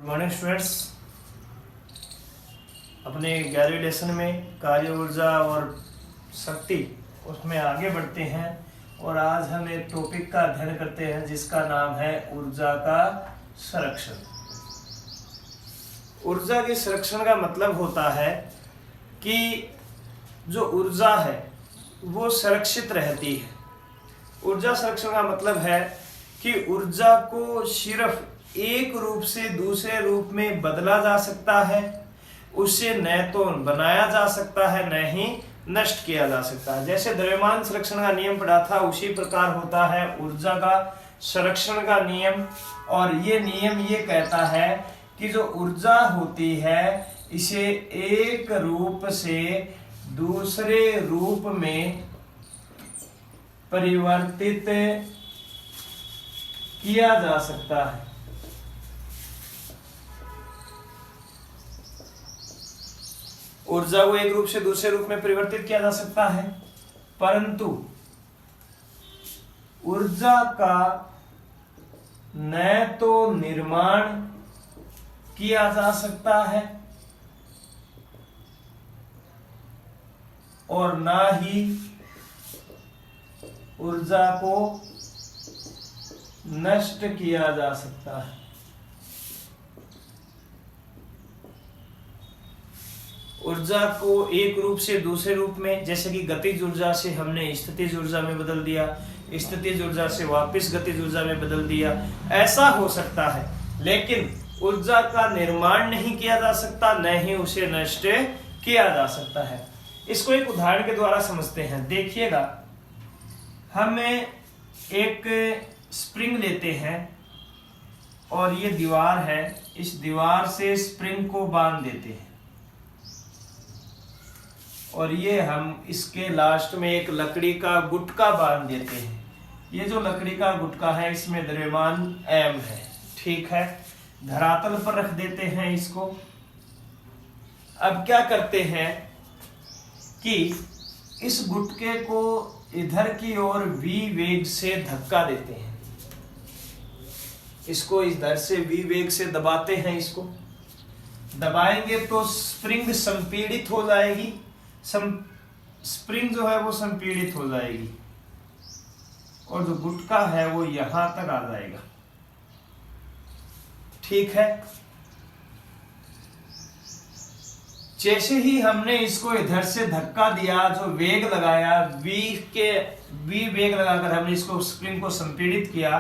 Morning students, अपने 11वीं lesson में कार्य ऊर्जा और शक्ति उसमें आगे बढ़ते हैं और आज हम एक टॉपिक का अध्ययन करते हैं जिसका नाम है ऊर्जा का संरक्षण। ऊर्जा के संरक्षण का मतलब होता है कि जो ऊर्जा है वो सुरक्षित रहती है। ऊर्जा संरक्षण का मतलब है कि ऊर्जा को सिर्फ एक रूप से दूसरे रूप में बदला जा सकता है, उसे न तो बनाया जा सकता है न ही नष्ट किया जा सकता है। जैसे द्रव्यमान संरक्षण का नियम पढ़ा था उसी प्रकार होता है ऊर्जा का संरक्षण का नियम। और ये नियम ये कहता है कि जो ऊर्जा होती है इसे एक रूप से दूसरे रूप में परिवर्तित किया जा सकता है। ऊर्जा को एक रूप से दूसरे रूप में परिवर्तित किया जा सकता है, परंतु ऊर्जा का न तो निर्माण किया जा सकता है और ना ही ऊर्जा को नष्ट किया जा सकता है। ऊर्जा को एक रूप से दूसरे रूप में, जैसे कि गतिज ऊर्जा से हमने स्थितिज ऊर्जा में बदल दिया, स्थितिज ऊर्जा से वापस गतिज ऊर्जा में बदल दिया, ऐसा हो सकता है। लेकिन ऊर्जा का निर्माण नहीं किया जा सकता, न ही उसे नष्ट किया जा सकता है। इसको एक उदाहरण के द्वारा समझते हैं। देखिएगा, हमें एक स्प्रिंग लेते हैं और ये दीवार है, इस दीवार से स्प्रिंग को बांध देते हैं और ये हम इसके लास्ट में एक लकड़ी का गुटका बांध देते हैं। ये जो लकड़ी का गुटका है इसमें द्रव्यमान m है, ठीक है। धरातल पर रख देते हैं इसको। अब क्या करते हैं कि इस गुटके को इधर की ओर v वेग से धक्का देते हैं। इसको इधर से v वेग से दबाते हैं। इसको दबाएंगे तो स्प्रिंग संपीड़ित हो जाएगी। स्प्रिंग जो है वो संपीड़ित हो जाएगी और जो गुटका है वो यहां तक आ जाएगा, ठीक है। जैसे ही हमने इसको इधर से धक्का दिया, जो वेग लगाया v वेग लगाकर हमने इसको स्प्रिंग को संपीड़ित किया,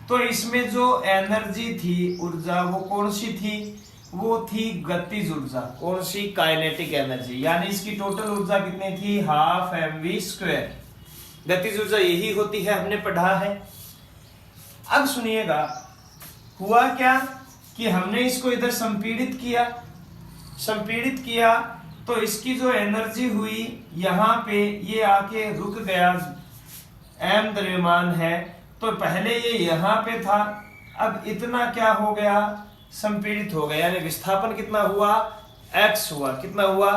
तो इसमें जो एनर्जी थी, ऊर्जा, वो कौन सी थी? वो थी गतिज ऊर्जा। कौन सी? Kinetic energy. यानी इसकी टोटल ऊर्जा कितनी थी? Half mv²। गतिज ऊर्जा यही होती है, हमने पढ़ा है। अब सुनिएगा, हुआ क्या कि हमने इसको इधर संपीड़ित किया तो इसकी जो एनर्जी हुई यहां पे, ये आके रुक गया। m द्रव्यमान है तो पहले ये यहां पे था, अब इतना क्या हो गया? संपीड़ित हो गया। यानी विस्थापन कितना हुआ? x हुआ। कितना हुआ?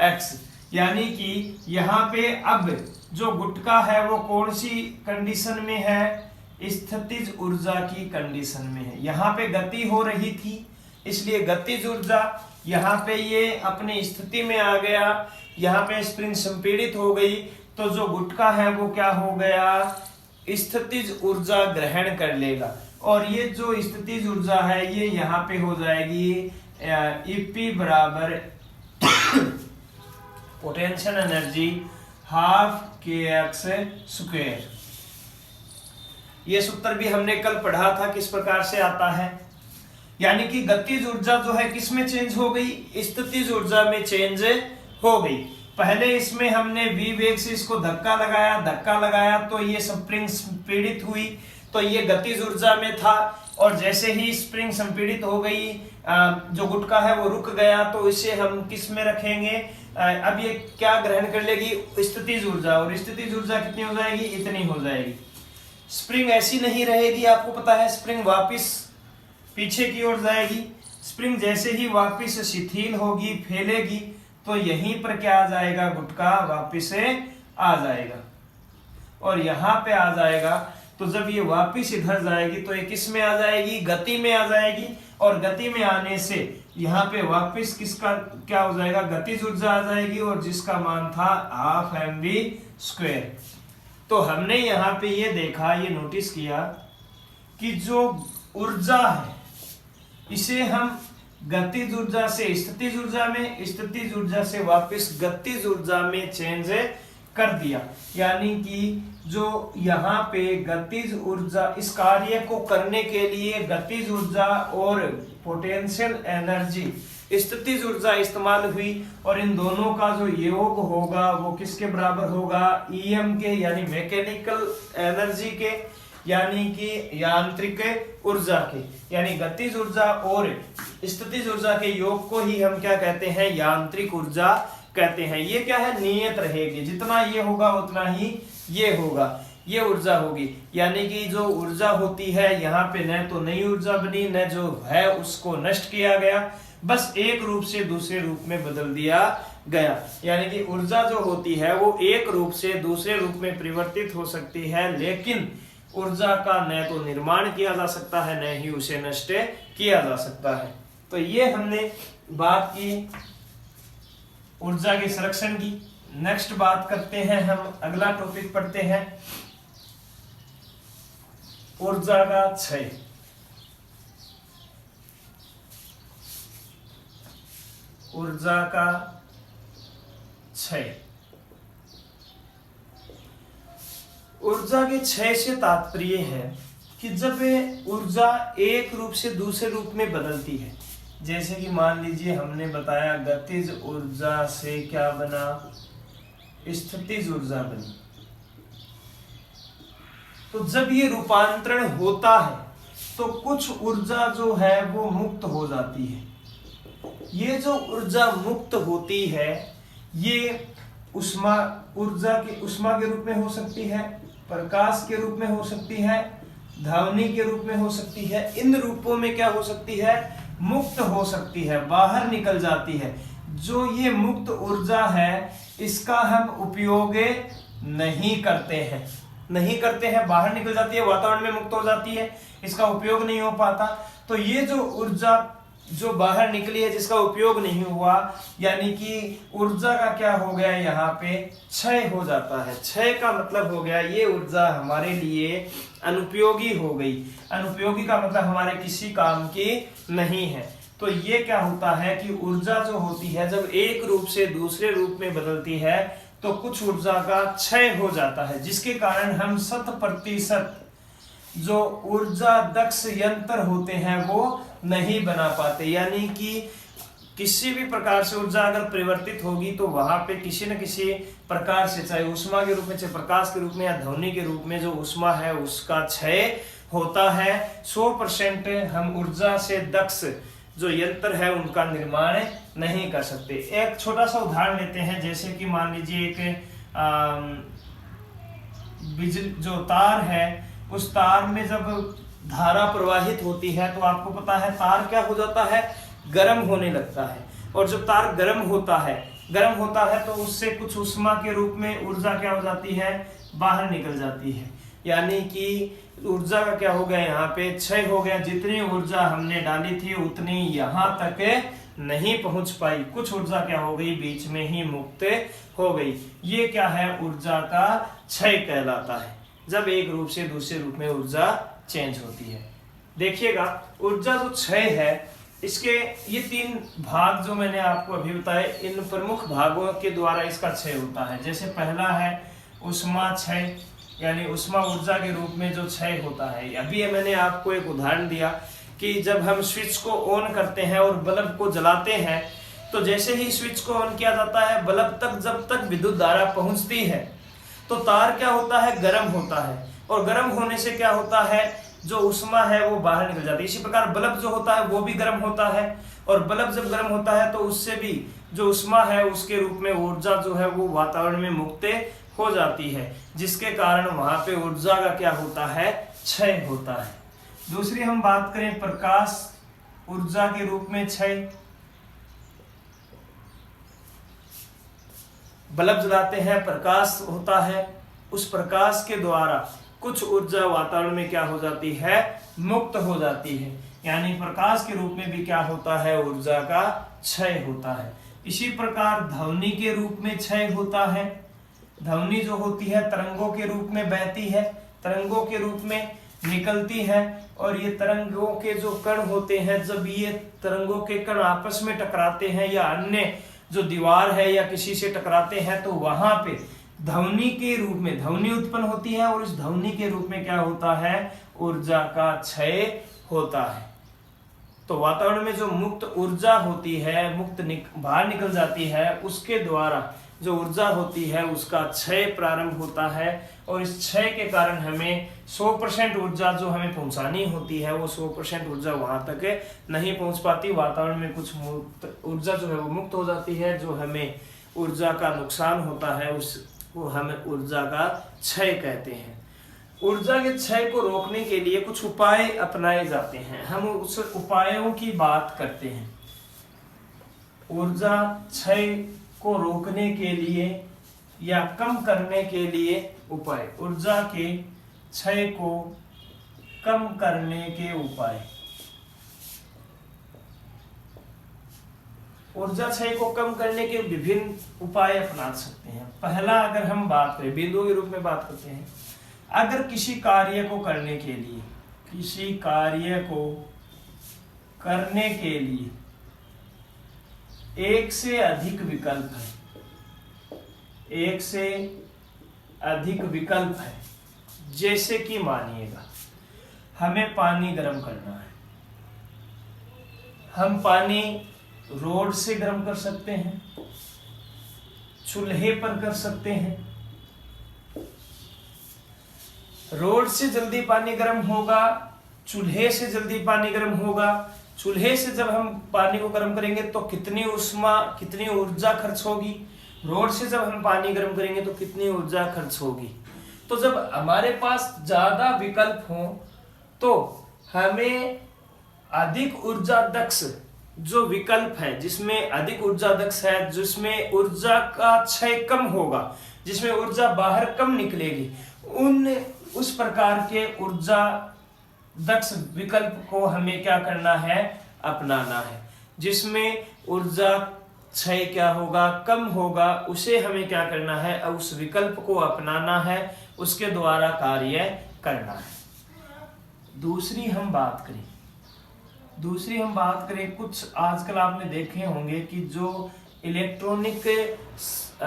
x। यानी कि यहाँ पे अब जो गुटका है वो कौन सी कंडीशन में है? स्थितिज ऊर्जा की कंडीशन में है। यहाँ पे गति हो रही थी, इसलिए गतिज ऊर्जा, यहाँ पे ये अपनी स्थिति में आ गया, यहाँ पे स्प्रिंग संपीड़ित हो गई, तो जो गुटका है वो क्या हो गया? स्थितिज ऊर्जा ग्रहण कर लेगा। और ये जो स्थितिज ऊर्जा है ये यहाँ पे हो जाएगी EP बराबर पोटेंशियल एनर्जी हाफ kx²। ये सूत्र भी हमने कल पढ़ा था, किस प्रकार से आता है। यानी कि गतिज ऊर्जा जो है किस में चेंज हो गई? स्थितिज ऊर्जा में चेंज हो गई। पहले इसमें हमने v वेग से इसको धक्का लगाया तो ये स्प्रिंग संपीड़ित हुई, तो ये गतिज ऊर्जा में था। और जैसे ही स्प्रिंग संपीड़ित हो गई, जो गुटका है वो रुक गया, तो इसे हम किस में रखेंगे? अब ये क्या ग्रहण कर लेगी? स्थितिज ऊर्जा। और स्थितिज ऊर्जा कितनी हो जाएगी? इतनी हो जाएगी। स्प्रिंग ऐसी नहीं रहेगी, आपको पता है, स्प्रिंग वापिस पीछे की ओर जाएगी। स्प्रिंग जैसे ही वापिस शिथिल होगी, फैलेगी, तो यहीं पर क्या आ जाएगा? गुटका वापिस आ जाएगा और यहाँ पे आ जाएगा। तो जब ये वापिस इधर जाएगी तो ये किस में आ जाएगी? गति में आ जाएगी। और गति में आने से यहाँ पे वापस किसका क्या हो जाएगा, गतिज ऊर्जा आ जाएगी, और जिसका मान था हाफ mv²। तो हमने यहाँ पे ये देखा, ये नोटिस किया कि जो ऊर्जा है इसे हम गतिज ऊर्जा से स्थितिज ऊर्जा में, स्थितिज ऊर्जा से वापस गतिज ऊर्जा में चेंज कर दिया। यानी कि जो यहाँ पे गतिज ऊर्जा, इस कार्य को करने के लिए गतिज ऊर्जा और पोटेंशियल एनर्जी स्थितिज ऊर्जा इस्तेमाल हुई, और इन दोनों का जो योग होगा वो किसके बराबर होगा, ईएम के, यानी मैकेनिकल एनर्जी के, यानी कि यांत्रिक ऊर्जा के, यानी गतिज ऊर्जा और स्थितिज ऊर्जा के योग को ही हम क्या कहते हैं, यांत्रिक ऊर्जा कहते हैं। ये क्या है, नियत रहेगी, जितना ये होगा उतना ही ये होगा, ये ऊर्जा होगी। यानी कि जो ऊर्जा होती है यहाँ पे न तो नई ऊर्जा बनी, न जो है उसको नष्ट किया गया, बस एक रूप से दूसरे रूप में बदल दिया गया। यानी कि ऊर्जा जो होती है वो एक रूप से दूसरे रूप में परिवर्तित हो सकती है, लेकिन ऊर्जा का न तो निर्माण किया जा सकता है, न ही उसे नष्ट किया जा सकता है। तो ये हमने बात की ऊर्जा के संरक्षण की। नेक्स्ट बात करते हैं, हम अगला टॉपिक पढ़ते हैं, ऊर्जा का क्षय। ऊर्जा का क्षय। ऊर्जा के क्षय से तात्पर्य है कि जब ऊर्जा एक रूप से दूसरे रूप में बदलती है, जैसे कि मान लीजिए हमने बताया गतिज ऊर्जा से क्या बना, स्थितिज ऊर्जा बनी। तो जब ये रूपांतरण होता है तो कुछ ऊर्जा जो है वो मुक्त हो जाती है। ये जो ऊर्जा मुक्त होती है ये उष्मा ऊर्जा के उष्मा के रूप में हो सकती है, प्रकाश के रूप में हो सकती है, ध्वनि के रूप में हो सकती है। इन रूपों में क्या हो सकती है, मुक्त हो सकती है, बाहर निकल जाती है। जो ये मुक्त ऊर्जा है इसका हम उपयोग नहीं करते हैं, बाहर निकल जाती है, वातावरण में मुक्त हो जाती है, इसका उपयोग नहीं हो पाता। तो ये जो ऊर्जा जो बाहर निकली है जिसका उपयोग नहीं हुआ, यानी कि ऊर्जा का क्या हो गया, यहाँ पे क्षय हो जाता है। क्षय का मतलब हो गया ये ऊर्जा हमारे लिए अनुपयोगी हो गई। अनुपयोगी का मतलब हमारे किसी काम की नहीं है। तो ये क्या होता है कि ऊर्जा जो होती है जब एक रूप से दूसरे रूप में बदलती है तो कुछ ऊर्जा का क्षय हो जाता है, जिसके कारण हम 100% जो ऊर्जा दक्ष यंत्र होते हैं वो नहीं बना पाते। यानी कि किसी भी प्रकार से ऊर्जा अगर परिवर्तित होगी तो वहां पे किसी न किसी प्रकार से, चाहे ऊष्मा के रूप में, चाहे प्रकाश के रूप में या ध्वनि के रूप में, जो ऊष्मा है उसका क्षय होता है। 100% हम ऊर्जा से दक्ष जो यंत्र है उनका निर्माण नहीं कर सकते। एक छोटा सा उदाहरण लेते हैं, जैसे कि मान लीजिए एक बिजली जो तार है, उस तार में जब धारा प्रवाहित होती है तो आपको पता है तार क्या हो जाता है, गर्म होने लगता है। और जब तार गर्म होता है तो उससे कुछ ऊष्मा के रूप में ऊर्जा क्या हो जाती है, बाहर निकल जाती है। यानी कि ऊर्जा का क्या हो गया, यहाँ पे क्षय हो गया। जितनी ऊर्जा हमने डाली थी उतनी यहाँ तक नहीं पहुंच पाई, कुछ ऊर्जा क्या हो गई, बीच में ही मुक्त हो गई। ये क्या है, ऊर्जा का क्षय कहलाता है, जब एक रूप से दूसरे रूप में ऊर्जा चेंज होती है। देखिएगा ऊर्जा जो क्षय है इसके ये 3 भाग जो मैंने आपको अभी बताए, इन प्रमुख भागों के द्वारा इसका क्षय होता है। जैसे पहला है ऊष्मा क्षय, यानी ऊष्मा ऊर्जा के रूप में जो क्षय होता है। अभी मैंने आपको एक उदाहरण दिया कि जब हम स्विच को ऑन करते हैं और बल्ब को जलाते हैं तो जैसे ही स्विच को ऑन किया जाता है बल्ब तक जब तक विद्युत धारा पहुंचती है तो तार क्या होता है, गर्म होता है, और गर्म होने से क्या होता है, जो ऊष्मा है वो बाहर निकल जाती है। इसी प्रकार बल्ब जो होता है वो भी गर्म होता है, और बल्ब जब गर्म होता है तो उससे भी जो ऊष्मा है उसके रूप में ऊर्जा जो है वो वातावरण में मुक्त हो जाती है, जिसके कारण वहां पे ऊर्जा का क्या होता है, क्षय होता है। दूसरी हम बात करें प्रकाश ऊर्जा के रूप में क्षय। बल्ब जलाते हैं, प्रकाश होता है, उस प्रकाश के द्वारा कुछ ऊर्जा वातावरण में क्या हो जाती है, मुक्त हो जाती है। यानी प्रकाश के रूप में भी क्या होता है, ऊर्जा का क्षय होता है। इसी प्रकार ध्वनि के रूप में क्षय होता है। ध्वनि जो होती है तरंगों के रूप में बहती है, तरंगों के रूप में निकलती है, और ये तरंगों के जो कण होते हैं, जब ये तरंगों के कण आपस में टकराते हैं या अन्य जो दीवार है या किसी से टकराते हैं, तो वहां पे ध्वनि के रूप में ध्वनि उत्पन्न होती है, और इस ध्वनि के रूप में क्या होता है, ऊर्जा का क्षय होता है। तो वातावरण में जो मुक्त ऊर्जा होती है, बाहर निकल जाती है, उसके द्वारा जो ऊर्जा होती है उसका क्षय प्रारंभ होता है, और इस क्षय के कारण हमें 100% ऊर्जा जो हमें पहुंचानी होती है, वो 100% ऊर्जा वहां तक नहीं पहुंच पाती। वातावरण में कुछ ऊर्जा जो है वो मुक्त हो जाती है, जो हमें ऊर्जा का नुकसान होता है उसको हमें ऊर्जा का क्षय कहते हैं। ऊर्जा के क्षय को रोकने के लिए कुछ उपाय अपनाए जाते हैं, हम उस उपायों की बात करते हैं। ऊर्जा क्षय को रोकने के लिए या कम करने के लिए उपाय, ऊर्जा के क्षय को कम करने के उपाय। ऊर्जा क्षय को कम करने के विभिन्न उपाय अपना सकते हैं। पहला, अगर हम बात करें, बिंदु के रूप में बात करते हैं, अगर किसी कार्य को करने के लिए, किसी कार्य को करने के लिए एक से अधिक विकल्प है, एक से अधिक विकल्प है, जैसे कि मानिएगा हमें पानी गर्म करना है, हम पानी रोड से गर्म कर सकते हैं, चूल्हे पर कर सकते हैं। रोड से जल्दी पानी गर्म होगा, चूल्हे से जल्दी पानी गर्म होगा। चूल्हे से जब हम पानी को गर्म करेंगे तो कितनी उष्मा, कितनी ऊर्जा खर्च होगी। रोड से जब हम पानी गर्म करेंगे तो कितनी ऊर्जा खर्च होगी। तो जब हमारे पास ज्यादा विकल्प हो तो हमें अधिक ऊर्जा दक्ष जो विकल्प है, जिसमें अधिक ऊर्जा दक्ष है, जिसमें ऊर्जा का क्षय कम होगा, जिसमें ऊर्जा बाहर कम निकलेगी, उस प्रकार के ऊर्जा दक्ष विकल्प को हमें क्या करना है, अपनाना है। जिसमें ऊर्जा क्षय क्या होगा, कम होगा, उसे हमें क्या करना है, उस विकल्प को अपनाना है, उसके द्वारा कार्य करना है। दूसरी हम बात करें, कुछ आजकल आपने देखे होंगे कि जो इलेक्ट्रॉनिक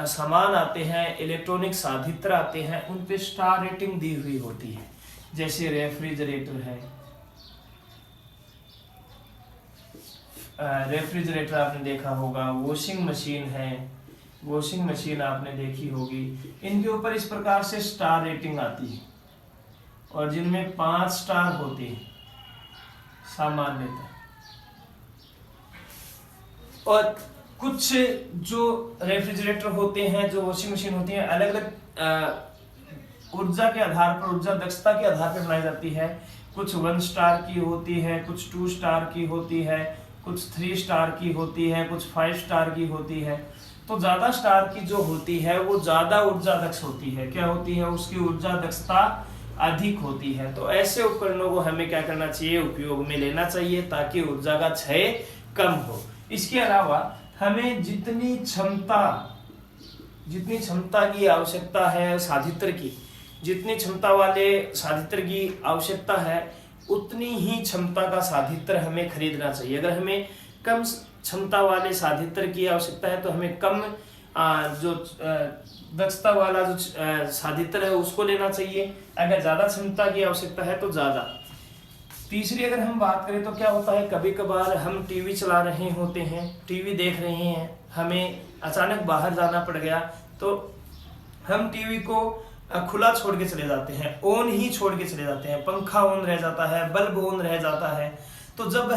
सामान आते हैं, इलेक्ट्रॉनिक साधित्र आते हैं, उन पे स्टार रेटिंग दी हुई होती है। जैसे रेफ्रिजरेटर है, रेफ्रिजरेटर आपने देखा होगा, वॉशिंग मशीन है, वॉशिंग मशीन आपने देखी होगी। इनके ऊपर इस प्रकार से स्टार रेटिंग आती है, और जिनमें 5 स्टार होते हैं सामान्यतः। और कुछ जो रेफ्रिजरेटर होते हैं, जो वॉशिंग मशीन होती हैं, अलग अलग ऊर्जा के आधार पर, ऊर्जा दक्षता के आधार पर बनाई जाती है। कुछ 1 स्टार की होती है, कुछ 2 स्टार की होती है, कुछ 3 स्टार की होती है, कुछ 5 स्टार की होती है। तो ज्यादा स्टार की जो होती है वो ज्यादा ऊर्जा दक्ष होती है। क्या होती है, उसकी ऊर्जा दक्षता अधिक होती है। तो ऐसे उपकरणों को हमें क्या करना चाहिए, उपयोग में लेना चाहिए, ताकि ऊर्जा का क्षय कम हो। इसके अलावा हमें जितनी क्षमता की आवश्यकता है साधित्र की, जितनी क्षमता वाले साधित्र की आवश्यकता है, उतनी ही क्षमता का साधित्र हमें खरीदना चाहिए। अगर हमें कम क्षमता वाले साधित्र की आवश्यकता है तो हमें कम जो दक्षता वाला जो साधित्र है उसको लेना चाहिए। अगर ज्यादा क्षमता की आवश्यकता है तो ज्यादा। तीसरी अगर हम बात करें तो क्या होता है, कभी कभार हम टीवी चला रहे होते हैं, टीवी देख रहे हैं, हमें अचानक बाहर जाना पड़ गया, तो हम टीवी को खुला छोड़ के चले जाते हैं, ऑन ही छोड़ के चले जाते हैं, पंखा ऑन रह जाता है, बल्ब ऑन रह जाता है। तो जब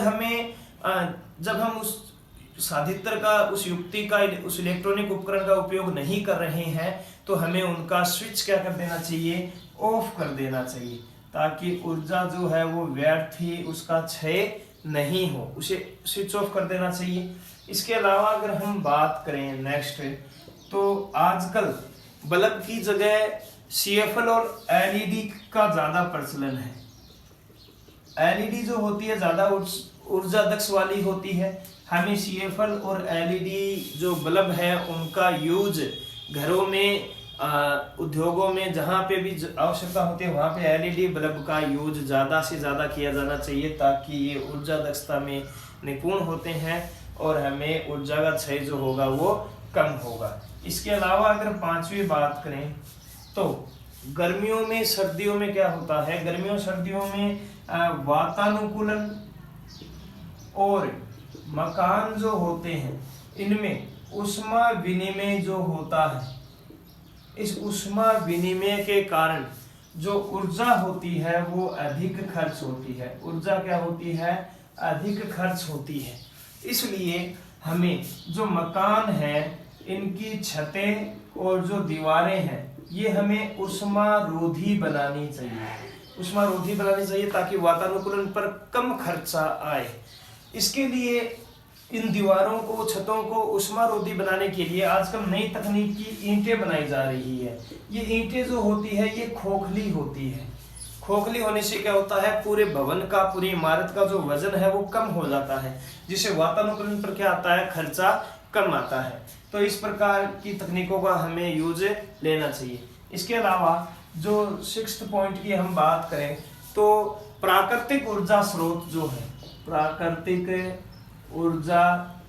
हम उस साधित्र का, उस युक्ति का, उस इलेक्ट्रॉनिक उपकरण का उपयोग नहीं कर रहे हैं, तो हमें उनका स्विच क्या कर देना चाहिए, ऑफ कर देना चाहिए, ताकि ऊर्जा जो है वो व्यर्थ ही, उसका क्षय नहीं हो, उसे स्विच ऑफ कर देना चाहिए। इसके अलावा अगर हम बात करें नेक्स्ट, तो आजकल बल्ब की जगह CFL और LED का ज्यादा प्रचलन है। एलईडी जो होती है ज़्यादा ऊर्जा दक्ष वाली होती है। हमें सीएफएल और एलईडी जो बल्ब है उनका यूज घरों में, उद्योगों में, जहाँ पे भी आवश्यकता होती है वहाँ पे एलईडी बल्ब का यूज ज़्यादा से ज़्यादा किया जाना चाहिए, ताकि ये ऊर्जा दक्षता में निपुण होते हैं और हमें ऊर्जा का क्षय जो होगा वो कम होगा। इसके अलावा अगर पांचवी बात करें तो गर्मियों में सर्दियों में क्या होता है, गर्मियों सर्दियों में वातानुकूलन और मकान जो होते हैं इनमें ऊष्मा विनिमय जो होता है, इस ऊष्मा विनिमय के कारण जो ऊर्जा होती है वो अधिक खर्च होती है। ऊर्जा क्या होती है, अधिक खर्च होती है। इसलिए हमें जो मकान है इनकी छतें और जो दीवारें हैं ये हमें ऊष्मारोधी बनानी चाहिए, ऊष्मारोधी बनानी चाहिए ताकि वातानुकूलन पर कम खर्चा आए। इसके लिए इन दीवारों को, छतों को ऊष्मारोधी बनाने के लिए आजकल नई तकनीक की ईंटें बनाई जा रही है। ये ईंटें जो होती है ये खोखली होती है। खोखली होने से क्या होता है, पूरे भवन का, पूरी इमारत का जो वजन है वो कम हो जाता है, जिससे वातानुकूलन पर क्या आता है, खर्चा कम आता है। तो इस प्रकार की तकनीकों का हमें यूज लेना चाहिए। इसके अलावा जो 6th पॉइंट की हम बात करें तो प्राकृतिक ऊर्जा स्रोत जो है, प्राकृतिक ऊर्जा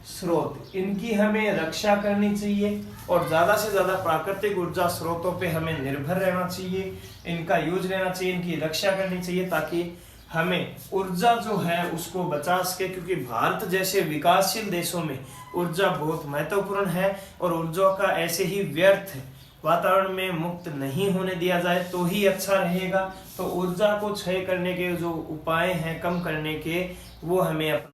स्रोत, इनकी हमें रक्षा करनी चाहिए और ज़्यादा से ज़्यादा प्राकृतिक ऊर्जा स्रोतों पे हमें निर्भर रहना चाहिए, इनका यूज लेना चाहिए, इनकी रक्षा करनी चाहिए ताकि हमें ऊर्जा जो है उसको बचा सके। क्योंकि भारत जैसे विकासशील देशों में ऊर्जा बहुत महत्वपूर्ण है और ऊर्जा का ऐसे ही व्यर्थ वातावरण में मुक्त नहीं होने दिया जाए तो ही अच्छा रहेगा। तो ऊर्जा को क्षय करने के जो उपाय हैं, कम करने के, वो हमें